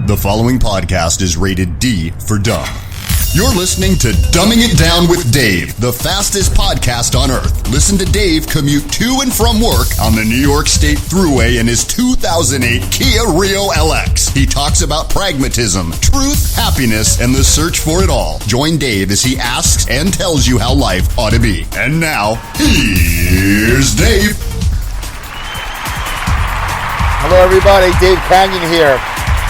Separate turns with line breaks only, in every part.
The following podcast is rated D for dumb. You're listening to Dumbing It Down with Dave, the fastest podcast on earth. Listen to Dave commute to and from work on the New York State Thruway in his 2008 Kia Rio LX. He talks about pragmatism, truth, happiness, and the search for it all. Join Dave as he asks and tells you how life ought to be. And now, here's Dave.
Hello everybody, Dave Canyon here.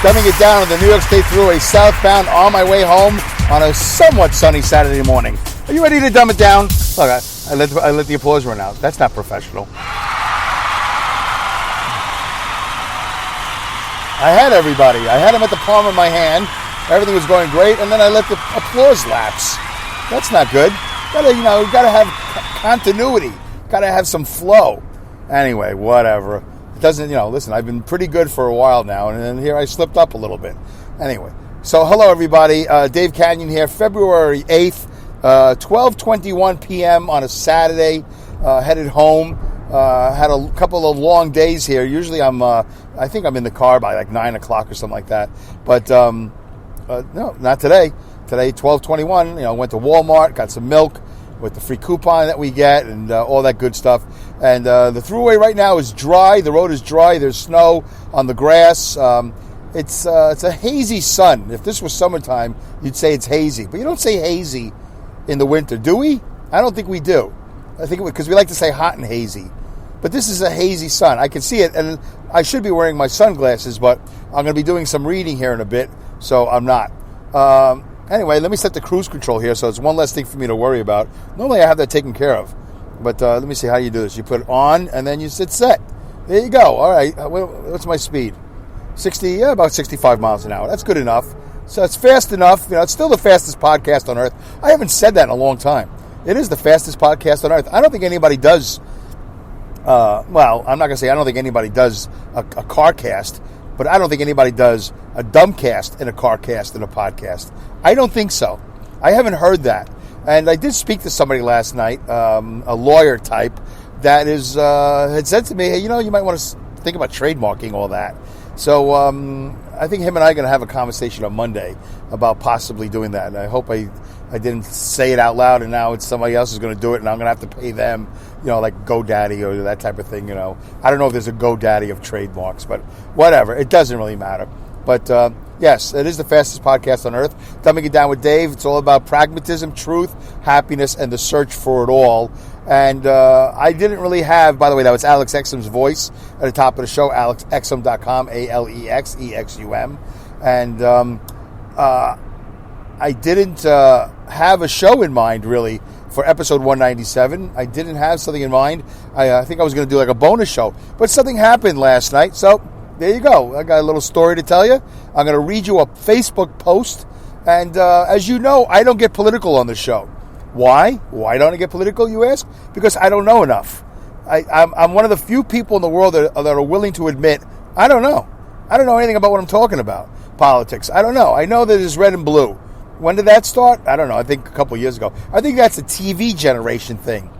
Dumbing it down on the New York State Thruway southbound on my way home on a somewhat sunny Saturday morning. Are you ready to dumb it down? Look, I let the applause run out. That's not professional. I had everybody. I had them at the palm of my hand. Everything was going great, and then I let the applause lapse. That's not good. Gotta have continuity. Gotta have some flow. Anyway, whatever. Doesn't, listen, I've been pretty good for a while now, and then here I slipped up a little bit. Anyway, so hello everybody, Dave Canyon here, February 8th, 12:21 p.m. on a Saturday, headed home, had a couple of long days here. Usually I think I'm in the car by like 9 o'clock or something like that, but no, not today. Today, 12:21, went to Walmart, got some milk with the free coupon that we get and all that good stuff. And the Thruway right now is dry. The road is dry. There's snow on the grass. It's a hazy sun. If this was summertime, you'd say it's hazy. But you don't say hazy in the winter, do we? I don't think we do. I think because we like to say hot and hazy. But this is a hazy sun. I can see it, and I should be wearing my sunglasses, but I'm going to be doing some reading here in a bit, so I'm not. Anyway, let me set the cruise control here, so it's one less thing for me to worry about. Normally I have that taken care of. But let me see how you do this. You put it on, and then you sit set. There you go. All right. What's my speed? 60, about 65 miles an hour. That's good enough. So it's fast enough. It's still the fastest podcast on earth. I haven't said that in a long time. It is the fastest podcast on earth. I don't think anybody does, I'm not going to say I don't think anybody does a car cast, but I don't think anybody does a dumb cast and a car cast and a podcast. I don't think so. I haven't heard that. And I did speak to somebody last night, a lawyer type, that had said to me, hey, you might want to think about trademarking all that. So I think him and I are going to have a conversation on Monday about possibly doing that. And I hope I didn't say it out loud and now it's somebody else is going to do it and I'm going to have to pay them, like GoDaddy or that type of thing, I don't know if there's a GoDaddy of trademarks, but whatever. It doesn't really matter. But yes, it is the fastest podcast on earth. Dumbing It Down with Dave. It's all about pragmatism, truth, happiness, and the search for it all. And I didn't really have, by the way, that was Alex Exum's voice at the top of the show, alexexum.com, ALEXEXUM. And I didn't have a show in mind, really, for episode 197. I didn't have something in mind. I think I was going to do like a bonus show. But something happened last night, so there you go. I got a little story to tell you. I'm going to read you a Facebook post. And as you know, I don't get political on the show. Why? Why don't I get political, you ask? Because I don't know enough. I'm one of the few people in the world that are willing to admit, I don't know. I don't know anything about what I'm talking about. Politics. I don't know. I know that it's red and blue. When did that start? I don't know. I think a couple of years ago. I think that's a TV generation thing.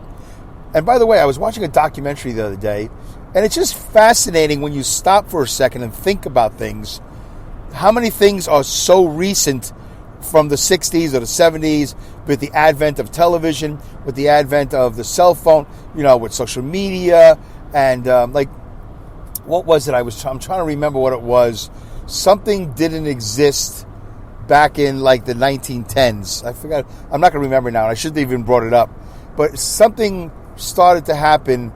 And by the way, I was watching a documentary the other day, and it's just fascinating when you stop for a second and think about things. How many things are so recent from the 60s or the 70s with the advent of television, with the advent of the cell phone, with social media, and what was it? I'm trying to remember what it was. Something didn't exist back in like the 1910s. I forgot. I'm not going to remember now. I shouldn't have even brought it up. But something started to happen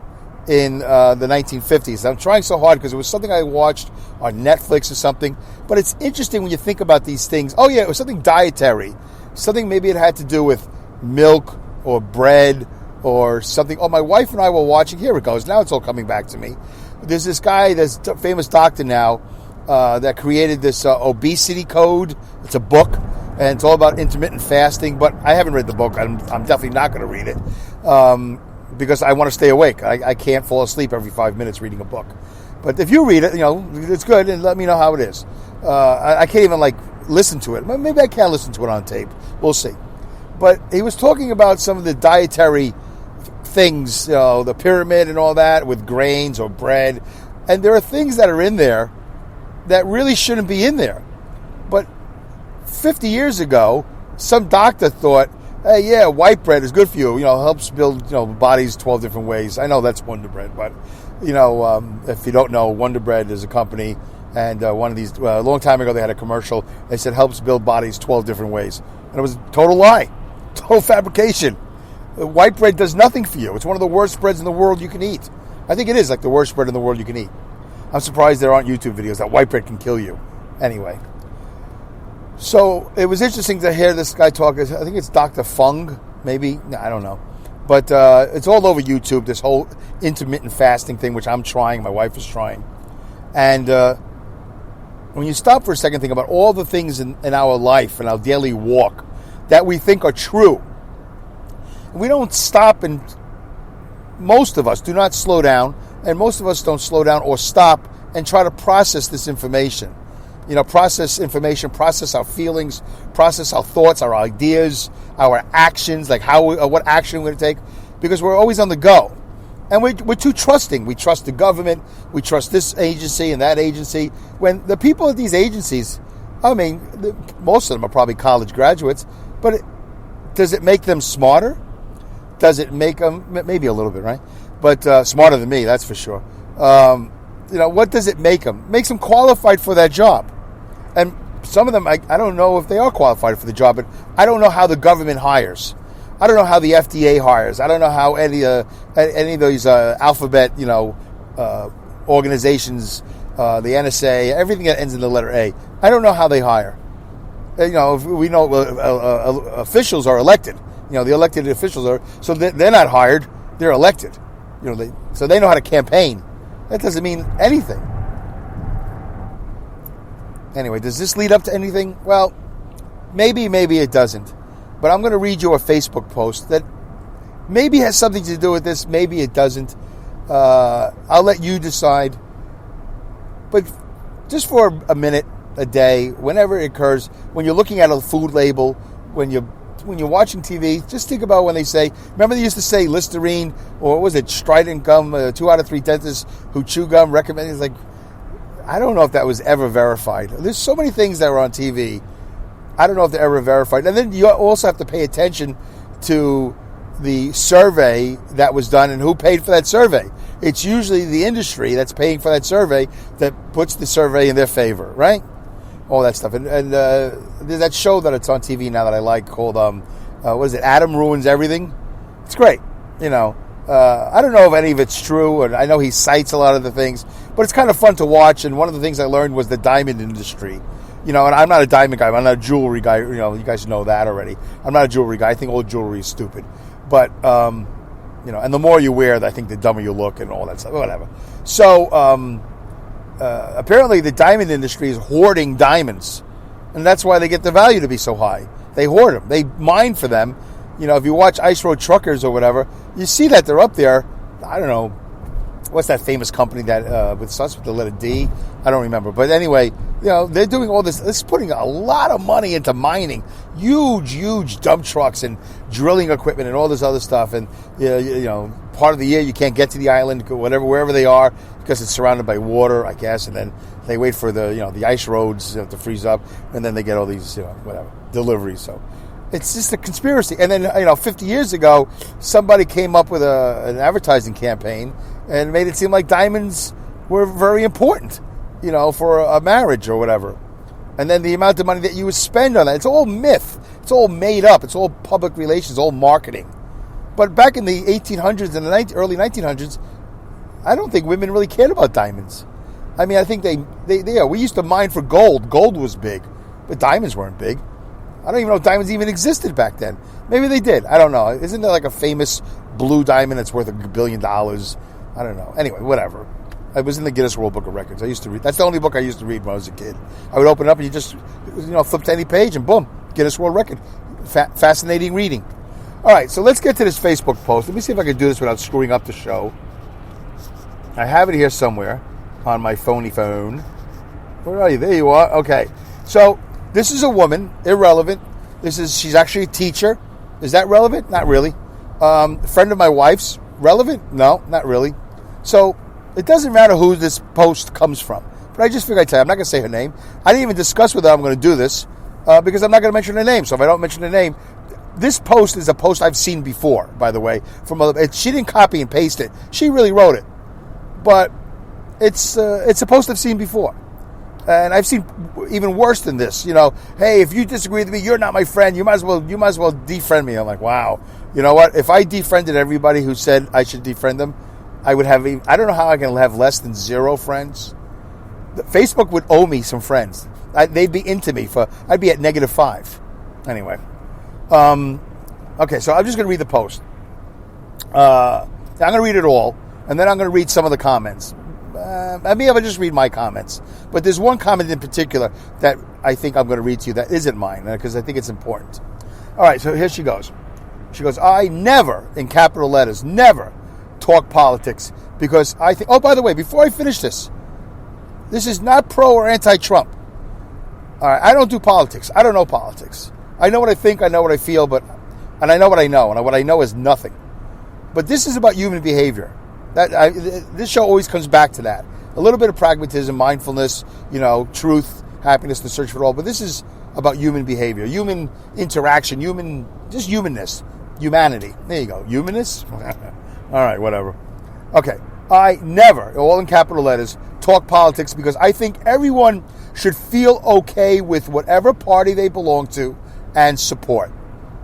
in the 1950s. I'm trying so hard because it was something I watched on Netflix or something. But it's interesting when you think about these things. Oh, yeah, it was something dietary. Something maybe it had to do with milk or bread or something. Oh, my wife and I were watching. Here it goes. Now it's all coming back to me. There's this guy, this famous doctor now, that created this obesity code. It's a book, and it's all about intermittent fasting. But I haven't read the book. I'm definitely not going to read it. Because I want to stay awake. I can't fall asleep every 5 minutes reading a book. But if you read it, it's good, and let me know how it is. I can't even, listen to it. Maybe I can listen to it on tape. We'll see. But he was talking about some of the dietary things, the pyramid and all that, with grains or bread. And there are things that are in there that really shouldn't be in there. 50 years ago, some doctor thought, hey, yeah, white bread is good for you. Helps build, bodies 12 different ways. I know that's Wonder Bread, but, if you don't know, Wonder Bread is a company, and one of these, a long time ago, they had a commercial. They said, helps build bodies 12 different ways. And it was a total lie, total fabrication. White bread does nothing for you. It's one of the worst breads in the world you can eat. I think it is like the worst bread in the world you can eat. I'm surprised there aren't YouTube videos that white bread can kill you. Anyway. So it was interesting to hear this guy talk. I think it's Dr. Fung, maybe. No, I don't know. But it's all over YouTube, this whole intermittent fasting thing, which I'm trying. My wife is trying. And when you stop for a second, think about all the things in our life and our daily walk that we think are true. We don't stop, and most of us do not slow down, and most of us don't slow down or stop and try to process this information. Process information, process our feelings, process our thoughts, our ideas, our actions, like what action we're going to take, because we're always on the go. And we're too trusting. We trust the government. We trust this agency and that agency. When the people at these agencies, most of them are probably college graduates, but does it make them smarter? Does it make them, maybe a little bit, right? But smarter than me, that's for sure. What does it make them? It makes them qualified for that job. And some of them, I don't know if they are qualified for the job, but I don't know how the government hires. I don't know how the FDA hires. I don't know how any of those alphabet, organizations, the NSA, everything that ends in the letter A. I don't know how they hire. We know officials are elected. The elected officials are, so they're not hired. They're elected. So they know how to campaign. That doesn't mean anything. Anyway, does this lead up to anything? Well, maybe it doesn't. But I'm going to read you a Facebook post that maybe has something to do with this. Maybe it doesn't. I'll let you decide. But just for a minute, a day, whenever it occurs, when you're looking at a food label, when you're watching TV, just think about when they say, remember they used to say Listerine, or what was it, Strident gum, 2 out of 3 dentists who chew gum recommend. It's like, I don't know if that was ever verified. There's so many things that are on TV. I don't know if they're ever verified. And then you also have to pay attention to the survey that was done and who paid for that survey. It's usually the industry that's paying for that survey that puts the survey in their favor, right? All that stuff. And there's that show that it's on TV now that I like called, what is it, Adam Ruins Everything? It's great. I don't know if any of it's true, and I know he cites a lot of the things, but it's kind of fun to watch. And one of the things I learned was the diamond industry. And I'm not a diamond guy. I'm not a jewelry guy. You guys know that already. I'm not a jewelry guy. I think all jewelry is stupid. But, and the more you wear, I think the dumber you look and all that stuff. Whatever. So, apparently the diamond industry is hoarding diamonds. And that's why they get the value to be so high. They hoard them. They mine for them. If you watch Ice Road Truckers or whatever, you see that they're up there. I don't know. What's that famous company that starts with the letter D? I don't remember. But anyway, they're doing all this. It's putting a lot of money into mining. Huge dump trucks and drilling equipment and all this other stuff. And, part of the year you can't get to the island, wherever they are, because it's surrounded by water, I guess. And then they wait for the ice roads to freeze up. And then they get all these, deliveries. So it's just a conspiracy. And then, 50 years ago, somebody came up with an advertising campaign and made it seem like diamonds were very important, for a marriage or whatever. And then the amount of money that you would spend on that, it's all myth. It's all made up. It's all public relations, all marketing. But back in the 1800s and the early 1900s, I don't think women really cared about diamonds. I think we used to mine for gold. Gold was big, but diamonds weren't big. I don't even know if diamonds even existed back then. Maybe they did. I don't know. Isn't there like a famous blue diamond that's worth $1 billion? I don't know. Anyway, whatever. I was in the Guinness World Book of Records. I used to read. That's the only book I used to read when I was a kid. I would open it up and you just, flip to any page and boom, Guinness World Record. Fascinating reading. All right, so let's get to this Facebook post. Let me see if I can do this without screwing up the show. I have it here somewhere on my phony phone. Where are you? There you are. Okay. So this is a woman, irrelevant. She's actually a teacher. Is that relevant? Not really. A friend of my wife's, relevant? No, not really. So it doesn't matter who this post comes from. But I just figured I'd tell you, I'm not going to say her name. I didn't even discuss with her I'm going to do this. because I'm not going to mention the name. So if I don't mention the name, this post is a post I've seen before, by the way. She didn't copy and paste it. She really wrote it. But it's a post I've seen before. And I've seen even worse than this. Hey, if you disagree with me, you're not my friend. You might as well defriend me. I'm like, wow. You know what? If I defriended everybody who said I should defriend them, I would have. I don't know how I can have less than 0 friends. Facebook would owe me some friends. They'd be into me I'd be at -5. Anyway, okay. So I'm just going to read the post. I'm going to read it all, and then I'm going to read some of the comments. Maybe I'll just read my comments. But there's one comment in particular that I think I'm going to read to you that isn't mine, because I think it's important. All right, so here she goes. She goes, I never, in capital letters, never talk politics because I think... Oh, by the way, before I finish this is not pro or anti-Trump. All right, I don't do politics. I don't know politics. I know what I think, I know what I feel, and I know what I know, and what I know is nothing. But this is about human behavior. This show always comes back to that. A little bit of pragmatism, mindfulness, truth, happiness, the search for it all. But this is about human behavior, human interaction, just humanness, humanity. There you go. Humanness? All right, whatever. Okay. I never, all in capital letters, talk politics because I think everyone should feel okay with whatever party they belong to and support.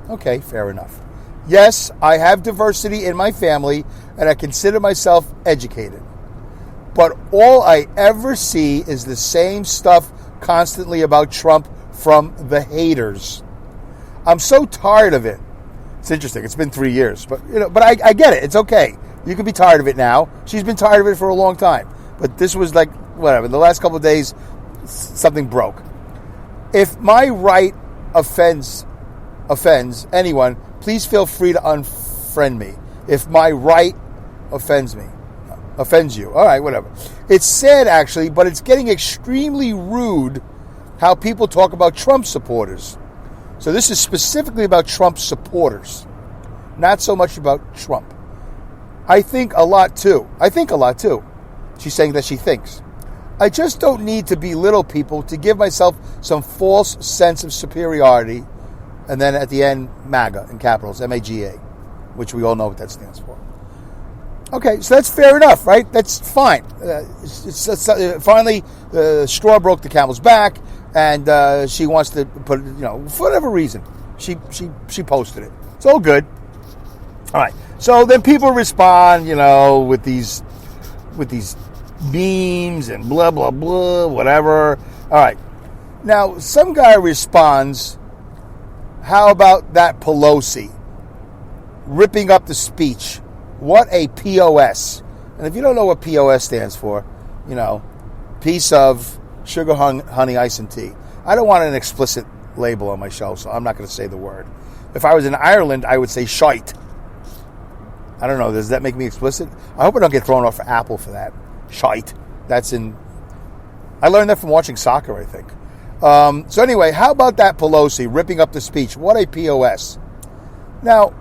Okay, fair enough. Yes, I have diversity in my family, and I consider myself educated. But all I ever see is the same stuff constantly about Trump from the haters. I'm so tired of it. It's interesting. It's been 3 years, but I get it. It's okay. You can be tired of it now. She's been tired of it for a long time. But this was like, whatever. The last couple of days, something broke. If my right offends anyone, please feel free to unfriend me. If my right offends you. All right, whatever. It's sad, actually, but it's getting extremely rude how people talk about Trump supporters. So this is specifically about Trump supporters, not so much about Trump. I think a lot, too. She's saying that she thinks. I just don't need to belittle people to give myself some false sense of superiority. And then at the end, MAGA in capitals, MAGA, which we all know what that stands for. Okay, so that's fair enough, right? That's fine. Finally, the straw broke the camel's back, and she wants to put, for whatever reason, she posted it. It's all good. All right. So then people respond, with these memes and blah blah blah, whatever. All right. Now some guy responds, "How about that Pelosi ripping up the speech? What a POS!" And if you don't know what POS stands for, piece of sugar, honey, ice, and tea. I don't want an explicit label on my show, so I'm not going to say the word. If I was in Ireland, I would say shite. I don't know. Does that make me explicit? I hope I don't get thrown off for Apple for that. Shite. I learned that from watching soccer, I think. So anyway, how about that Pelosi ripping up the speech? What a POS. Now,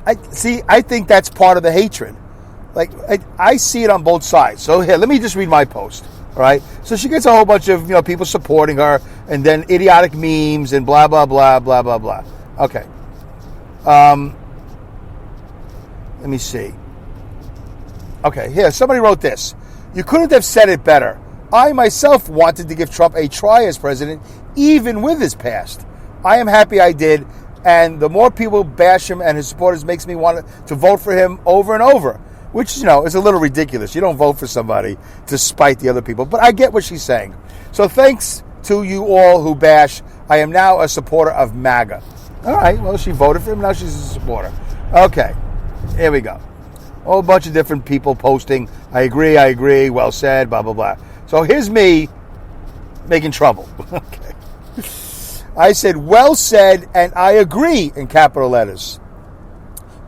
I think that's part of the hatred. Like, I see it on both sides. So here, let me just read my post. All right. So she gets a whole bunch of, people supporting her, and then idiotic memes and blah, blah, blah, blah, blah, blah. Okay. Let me see. Okay, here, somebody wrote this. You couldn't have said it better. I myself wanted to give Trump a try as president, even with his past. I am happy I did, and the more people bash him and his supporters makes me want to vote for him over and over, which, is a little ridiculous. You don't vote for somebody to spite the other people, but I get what she's saying. So thanks to you all who bash, I am now a supporter of MAGA. All right, well, she voted for him, now she's a supporter. Okay, here we go. A whole bunch of different people posting, I agree, well said, blah, blah, blah. So here's me making trouble. Okay. I said, well said, and I agree in capital letters.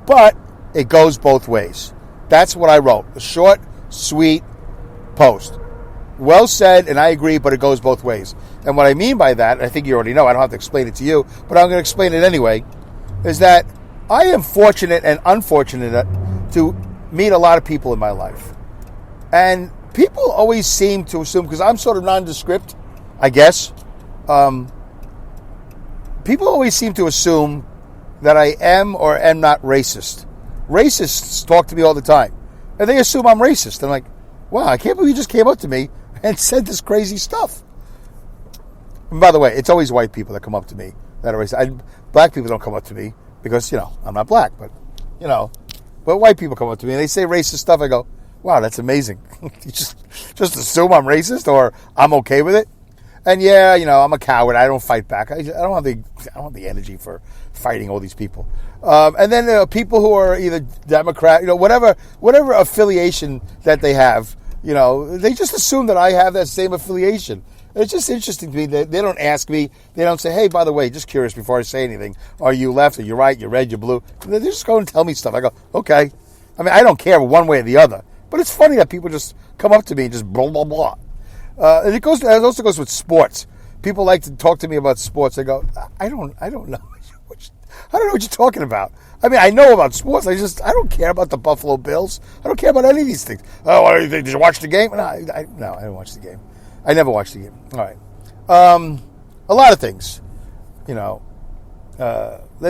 But it goes both ways. That's what I wrote. A short, sweet post. Well said, and I agree, but it goes both ways. And what I mean by that, I think you already know, I don't have to explain it to you, but I'm going to explain it anyway, is that I am fortunate and unfortunate to meet a lot of people in my life. And people always seem to assume, because I'm sort of nondescript, I guess. People always seem to assume that I am or am not racist. Racists talk to me all the time, and they assume I'm racist. I'm like, wow, I can't believe you just came up to me and said this crazy stuff. And by the way, it's always white people that come up to me that are racist. Black people don't come up to me because, I'm not black, but white people come up to me and they say racist stuff. I go, wow, that's amazing. You just assume I'm racist or I'm okay with it. And yeah, I'm a coward. I don't fight back. I don't have the energy for fighting all these people. And then there are people who are either Democrat, whatever affiliation that they have, they just assume that I have that same affiliation. It's just interesting to me. They don't ask me. They don't say, hey, by the way, just curious before I say anything, are you left? Are you right? You're red? You're blue? They just go and tell me stuff. I go, okay. I mean, I don't care one way or the other. But it's funny that people just come up to me and just blah, blah, blah. And it also goes with sports. People like to talk to me about sports. I go, I don't know. I don't know what you're talking about. I mean, I know about sports. I don't care about the Buffalo Bills. I don't care about any of these things. Oh, what do you think? Did you watch the game? No, I didn't watch the game. I never watched the game. All right. A lot of things,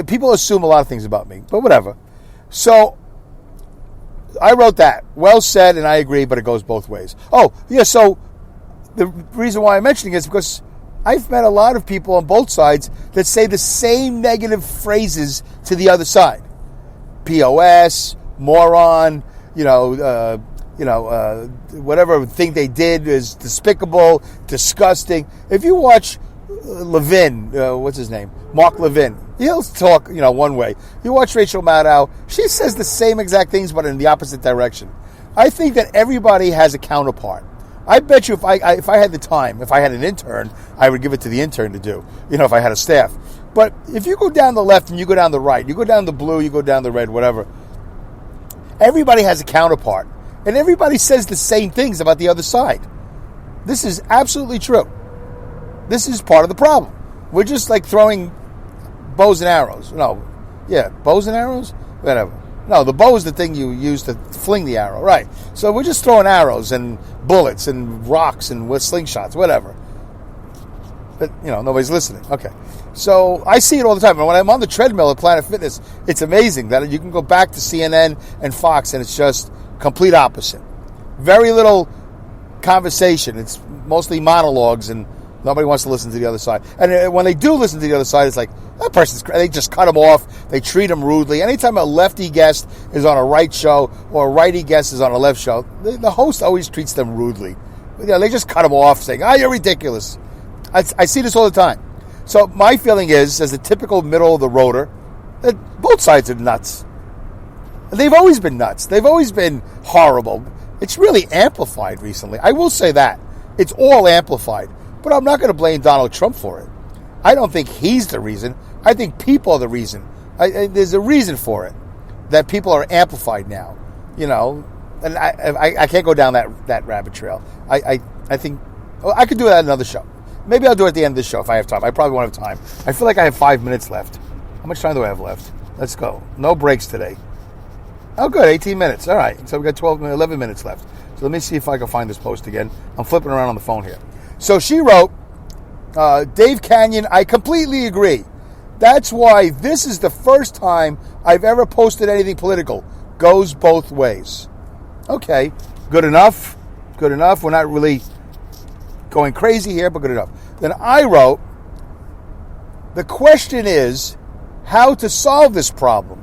people assume a lot of things about me, but whatever. So I wrote that. Well said, and I agree, but it goes both ways. Oh, yeah, so the reason why I'm mentioning it is because I've met a lot of people on both sides that say the same negative phrases to the other side. POS, moron, whatever thing they did is despicable, disgusting. If you watch Levin, what's his name? Mark Levin, he'll talk, one way. You watch Rachel Maddow, she says the same exact things, but in the opposite direction. I think that everybody has a counterpart. I bet you if I had the time, if I had an intern, I would give it to the intern to do, if I had a staff. But if you go down the left and you go down the right, you go down the blue, you go down the red, whatever, everybody has a counterpart. And everybody says the same things about the other side. This is absolutely true. This is part of the problem. We're just like throwing bows and arrows. Bows and arrows? Whatever. No, the bow is the thing you use to fling the arrow, right? So we're just throwing arrows and bullets and rocks and with slingshots, whatever. But, nobody's listening. Okay. So I see it all the time. And when I'm on the treadmill at Planet Fitness, it's amazing that you can go back to CNN and Fox and it's just complete opposite. Very little conversation. It's mostly monologues and nobody wants to listen to the other side. And when they do listen to the other side, it's like, that person's crazy. They just cut them off. They treat them rudely. Anytime a lefty guest is on a right show or a righty guest is on a left show, the host always treats them rudely. They just cut them off saying, you're ridiculous. I see this all the time. So my feeling is, as a typical middle-of-the-roader, that both sides are nuts. They've always been nuts. They've always been horrible. It's really amplified recently. I will say that. It's all amplified. But I'm not going to blame Donald Trump for it. I don't think he's the reason. I think people are the reason. There's a reason for it, that people are amplified now. And I can't go down that rabbit trail. I think I could do that at another show. Maybe I'll do it at the end of the show if I have time. I probably won't have time. I feel like I have 5 minutes left. How much time do I have left? Let's go. No breaks today. Oh, good. 18 minutes. All right. So we've got 11 minutes left. So let me see if I can find this post again. I'm flipping around on the phone here. So she wrote, Dave Canyon, I completely agree. That's why this is the first time I've ever posted anything political. Goes both ways. Okay. Good enough. Good enough. We're not really going crazy here, but good enough. Then I wrote, the question is how to solve this problem.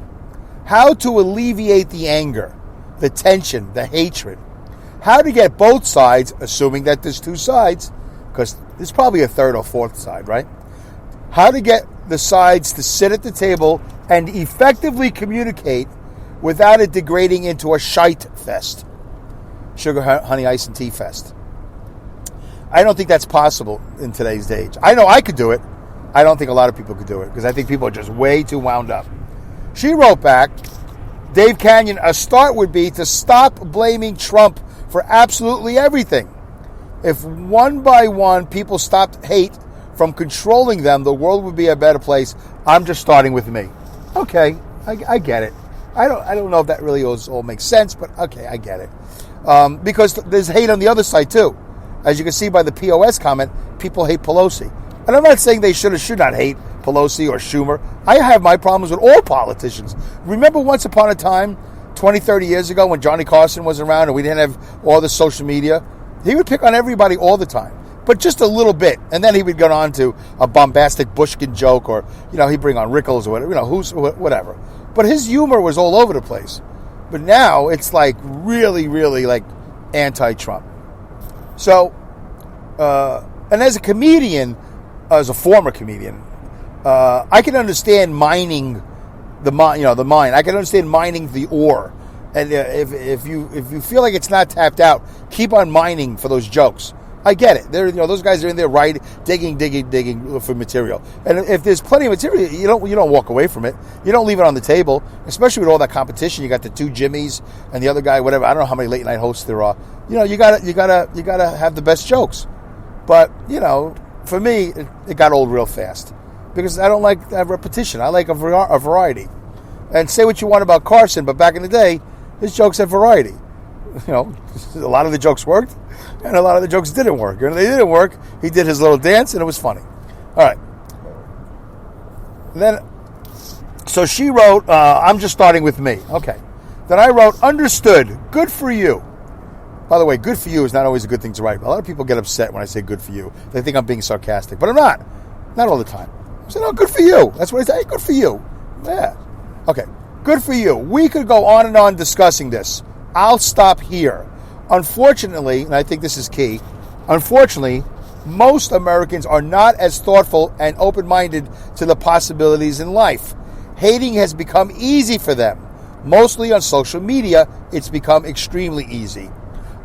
How to alleviate the anger, the tension, the hatred. How to get both sides, assuming that there's two sides, because there's probably a third or fourth side, right? How to get the sides to sit at the table and effectively communicate without it degrading into a shite fest. Sugar, honey, ice, and tea fest. I don't think that's possible in today's age. I know I could do it. I don't think a lot of people could do it because I think people are just way too wound up. She wrote back, Dave Canyon, a start would be to stop blaming Trump for absolutely everything. If one by one people stopped hate from controlling them, the world would be a better place. I'm just starting with me. Okay, I get it. I don't know if that really all makes sense, but okay, I get it. Because there's hate on the other side too. as you can see by the POS comment, people hate Pelosi. And I'm not saying they should or should not hate Pelosi or Schumer. I have my problems with all politicians. Remember once upon a time, 20, 30 years ago, when Johnny Carson was around and we didn't have all the social media? He would pick on everybody all the time, but just a little bit. And then he would go on to a bombastic Bushkin joke, or, he'd bring on Rickles or whatever, whatever. But his humor was all over the place. But now it's like really, really like anti-Trump. So, and as a comedian, as a former comedian, I can understand mining the mine. I can understand mining the ore. And if you feel like it's not tapped out, keep on mining for those jokes. I get it. Those guys are in there digging for material. And if there's plenty of material, you don't walk away from it. You don't leave it on the table, especially with all that competition. You got the two Jimmys and the other guy, whatever. I don't know how many late night hosts there are. You gotta have the best jokes. But for me, it got old real fast because I don't like repetition. I like a variety. And say what you want about Carson, but back in the day, his jokes had variety. A lot of the jokes worked, and a lot of the jokes didn't work. And if they didn't work, he did his little dance, and it was funny. All right. So she wrote, I'm just starting with me. Okay. Then I wrote, understood, good for you. By the way, good for you is not always a good thing to write. A lot of people get upset when I say good for you. They think I'm being sarcastic, but I'm not. Not all the time. I say, no, good for you. That's what I say, good for you. Yeah. Okay, good for you. We could go on and on discussing this. I'll stop here. Unfortunately, and I think this is key, unfortunately, most Americans are not as thoughtful and open-minded to the possibilities in life. Hating has become easy for them. Mostly on social media, it's become extremely easy.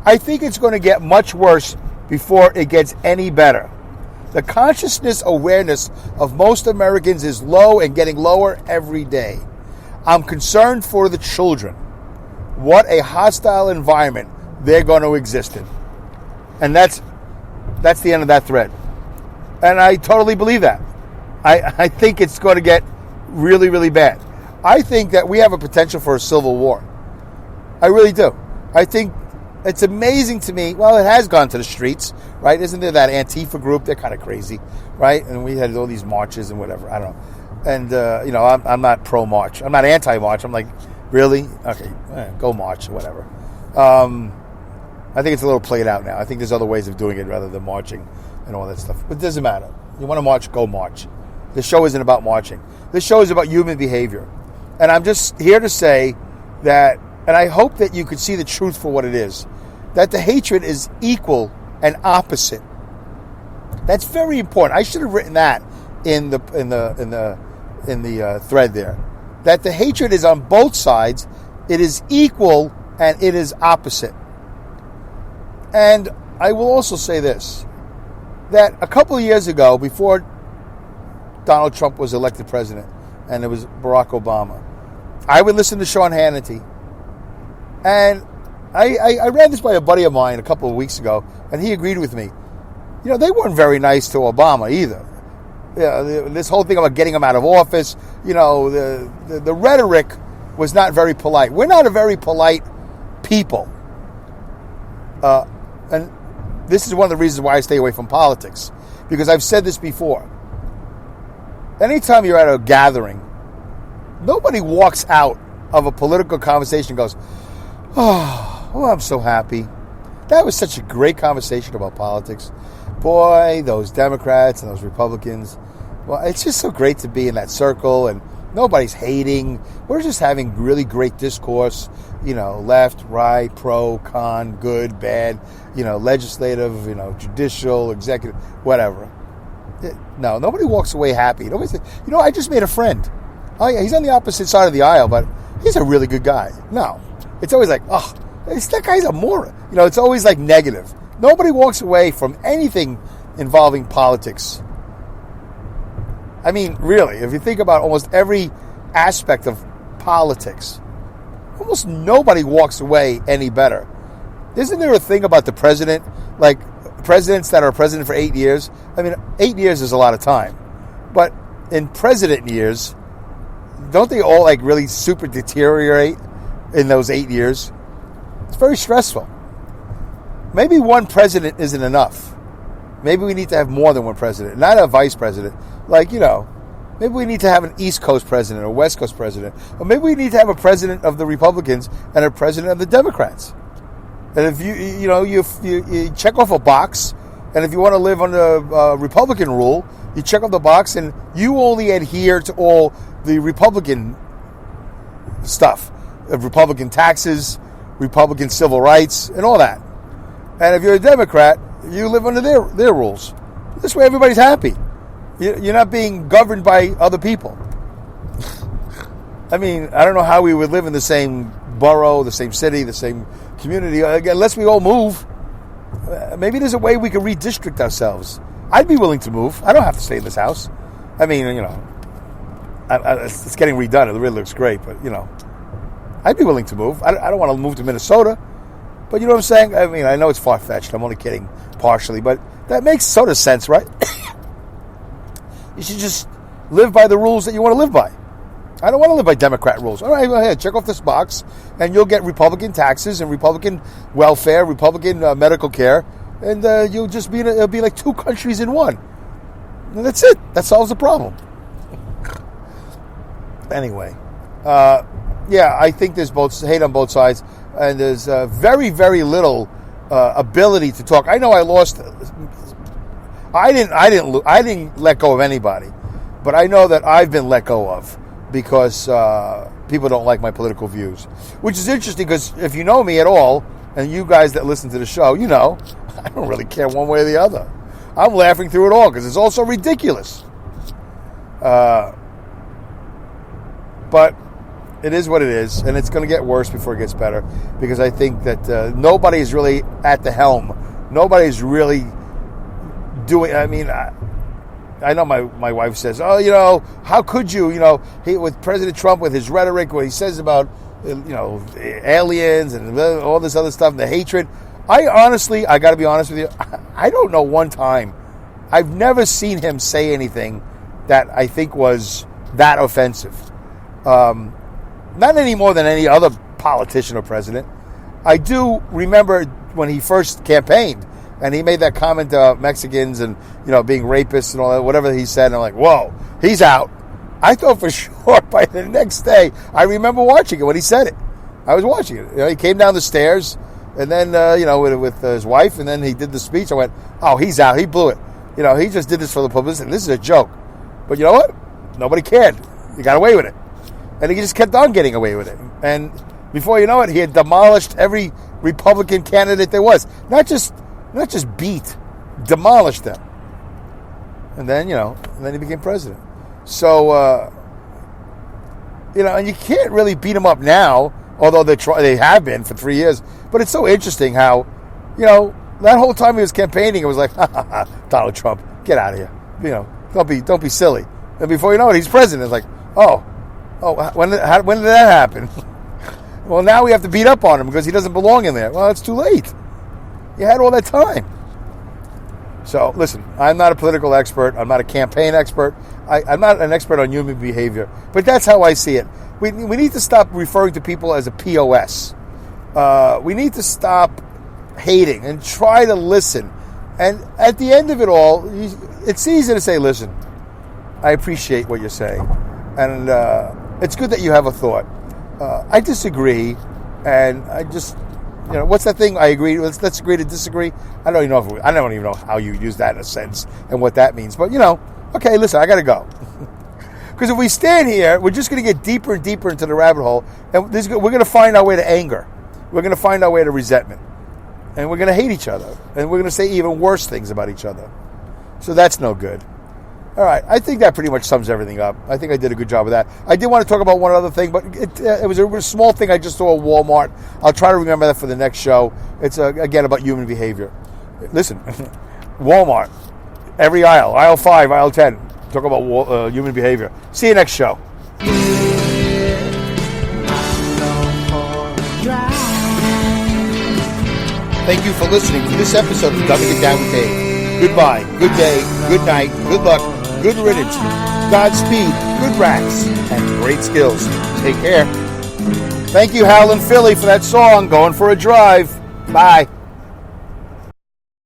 I think it's going to get much worse before it gets any better. The consciousness awareness of most Americans is low and getting lower every day. I'm concerned for the children. What a hostile environment they're going to exist in. And that's the end of that thread. And I totally believe that. I think it's going to get really, really bad. I think that we have a potential for a civil war. I really do. I think it's amazing to me. Well, it has gone to the streets, right? Isn't there that Antifa group? They're kind of crazy, right? And we had all these marches and whatever. I don't know. And, I'm not pro-march. I'm not anti-march. I'm like, really? Okay, go march, whatever. I think it's a little played out now. I think there's other ways of doing it rather than marching and all that stuff. But it doesn't matter. You want to march, go march. This show isn't about marching. This show is about human behavior. And I'm just here to say that, and I hope that you could see the truth for what it is, that the hatred is equal and opposite. That's very important. I should have written that in the thread there, that the hatred is on both sides. It is equal and it is opposite. And I will also say this, that a couple of years ago, before Donald Trump was elected president and it was Barack Obama, I would listen to Sean Hannity. And I ran this by a buddy of mine a couple of weeks ago, and he agreed with me. They weren't very nice to Obama either. This whole thing about getting him out of office, the rhetoric was not very polite. We're not a very polite people. And this is one of the reasons why I stay away from politics. Because I've said this before. Anytime you're at a gathering, nobody walks out of a political conversation and goes, oh, I'm so happy. That was such a great conversation about politics. Boy, those Democrats and those Republicans. Well, it's just so great to be in that circle, and nobody's hating. We're just having really great discourse, left, right, pro, con, good, bad, legislative, judicial, executive, whatever. No, nobody walks away happy. Nobody says, I just made a friend. Oh, yeah, he's on the opposite side of the aisle, but he's a really good guy. No. It's always like, oh, that guy's a moron. It's always like negative. Nobody walks away from anything involving politics. I mean, really, if you think about almost every aspect of politics, almost nobody walks away any better. Isn't there a thing about the president, like presidents that are president for 8 years? I mean, 8 years is a lot of time. But in president years, don't they all like really super deteriorate in those 8 years? It's very stressful. maybe one president isn't enough. Maybe we need to have more than one president, not a vice president. Like, maybe we need to have an East Coast president or West Coast president. Or maybe we need to have a president of the Republicans and a president of the Democrats. And if you check off a box, and if you want to live under Republican rule, you check off the box and you only adhere to all the Republican stuff. Republican taxes, Republican civil rights, and all that. And if you're a Democrat, you live under their rules. This way everybody's happy. You're not being governed by other people. I mean, I don't know how we would live in the same borough, the same city, the same community, unless we all move. Maybe there's a way we can redistrict ourselves. I'd be willing to move. I don't have to stay in this house. I mean, it's getting redone. It really looks great, but, I'd be willing to move. I don't want to move to Minnesota, but you know what I'm saying? I mean, I know it's far-fetched. I'm only kidding partially, but that makes sort of sense, right? You should just live by the rules that you want to live by. I don't want to live by Democrat rules. All right, go ahead, check off this box, and you'll get Republican taxes and Republican welfare, Republican medical care, and you'll just be it'll be like two countries in one. And that's it. That solves the problem. Anyway, I think there's hate on both sides, and there's very, very little ability to talk. I know I lost. I didn't let go of anybody, but I know that I've been let go of because people don't like my political views, which is interesting because if you know me at all, and you guys that listen to the show, I don't really care one way or the other. I'm laughing through it all because it's all so ridiculous. But it is what it is, and it's going to get worse before it gets better because I think that nobody is really at the helm. Nobody's really doing. I mean, I know my wife says, "Oh, how could you? With President Trump with his rhetoric, what he says about aliens and all this other stuff, and the hatred." I got to be honest with you, I don't know one time. I've never seen him say anything that I think was that offensive. Not any more than any other politician or president. I do remember when he first campaigned, and he made that comment about Mexicans and, being rapists and all that, whatever he said. And I'm like, whoa, he's out. I thought for sure by the next day, I remember watching it when he said it. I was watching it. He came down the stairs, and then, with his wife, and then he did the speech. I went, oh, he's out. He blew it. He just did this for the publicity. This is a joke. But you know what? Nobody cared. He got away with it. And he just kept on getting away with it. And before you know it, he had demolished every Republican candidate there was. Not just beat, demolished them. And then, he became president. So, and you can't really beat him up now, although they have been for 3 years. But it's so interesting how, that whole time he was campaigning, it was like, Donald Trump, get out of here. Don't be silly. And before you know it, he's president. It's like, oh, when did that happen? Well, now we have to beat up on him because he doesn't belong in there. Well, it's too late. You had all that time. So, listen, I'm not a political expert. I'm not a campaign expert. I'm not an expert on human behavior. But that's how I see it. We need to stop referring to people as a POS. We need to stop hating and try to listen. And at the end of it all, it's easy to say, listen, I appreciate what you're saying. And it's good that you have a thought. I disagree. And I just... what's that thing? I agree. Let's agree to disagree. I don't even know how you use that in a sentence and what that means. But okay, listen, I got to go. Because if we stand here, we're just going to get deeper and deeper into the rabbit hole, and we're going to find our way to anger. We're going to find our way to resentment, and we're going to hate each other, and we're going to say even worse things about each other. So that's no good. All right, I think that pretty much sums everything up. I think I did a good job of that. I did want to talk about one other thing, but it was a small thing I just saw at Walmart. I'll try to remember that for the next show. It's, again, about human behavior. Listen, Walmart, every aisle 5, aisle 10, talk about human behavior. See you next show. Thank you for listening to this episode of Dumbing It Down with Dave. Goodbye, good day, good night, good luck, good riddance, Godspeed, good racks, and great skills. Take care. Thank you, Howlin' Philly, for that song, Going for a Drive. Bye.